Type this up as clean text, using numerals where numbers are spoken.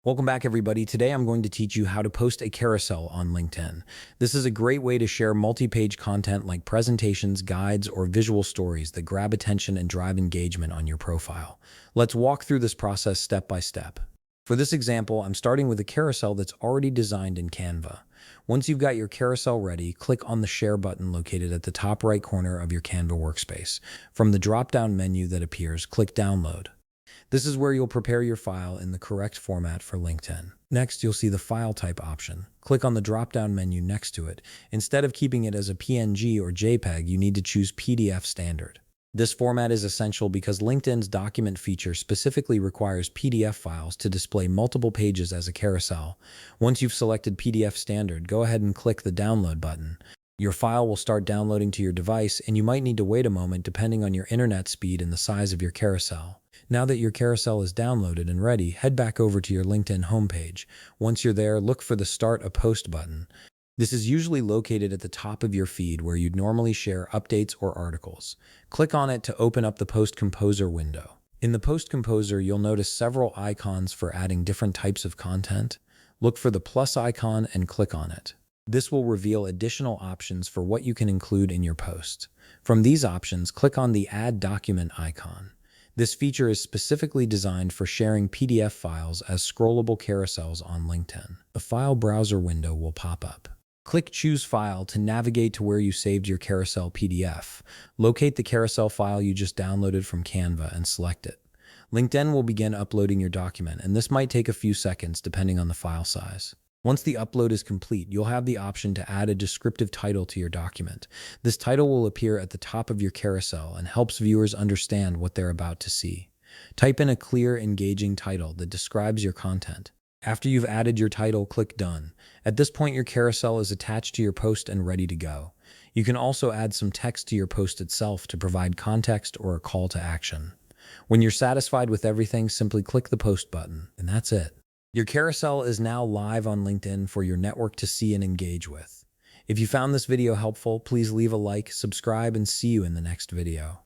Welcome back, everybody. Today I'm going to teach you how to post a carousel on LinkedIn. This is a great way to share multi-page content like presentations, guides, or visual stories that grab attention and drive engagement on your profile. Let's walk through this process step by step. For this example, I'm starting with a carousel that's already designed in Canva. Once you've got your carousel ready, click on the Share button located at the top right corner of your Canva workspace. From the drop-down menu that appears, click Download. This is where you'll prepare your file in the correct format for LinkedIn. Next, you'll see the file type option. Click on the drop-down menu next to it. Instead of keeping it as a PNG or JPEG, you need to choose PDF standard. This format is essential because LinkedIn's document feature specifically requires PDF files to display multiple pages as a carousel. Once you've selected PDF standard, go ahead and click the download button. Your file will start downloading to your device, and you might need to wait a moment depending on your internet speed and the size of your carousel. Now that your carousel is downloaded and ready, head back over to your LinkedIn homepage. Once you're there, look for the Start a Post button. This is usually located at the top of your feed where you'd normally share updates or articles. Click on it to open up the Post Composer window. In the Post Composer, you'll notice several icons for adding different types of content. Look for the plus icon and click on it. This will reveal additional options for what you can include in your post. From these options, click on the Add Document icon. This feature is specifically designed for sharing PDF files as scrollable carousels on LinkedIn. A file browser window will pop up. Click Choose File to navigate to where you saved your carousel PDF. Locate the carousel file you just downloaded from Canva and select it. LinkedIn will begin uploading your document, and this might take a few seconds depending on the file size. Once the upload is complete, you'll have the option to add a descriptive title to your document. This title will appear at the top of your carousel and helps viewers understand what they're about to see. Type in a clear, engaging title that describes your content. After you've added your title, click Done. At this point, your carousel is attached to your post and ready to go. You can also add some text to your post itself to provide context or a call to action. When you're satisfied with everything, simply click the Post button, and that's it. Your carousel is now live on LinkedIn for your network to see and engage with. If you found this video helpful, please leave a like, subscribe, and see you in the next video.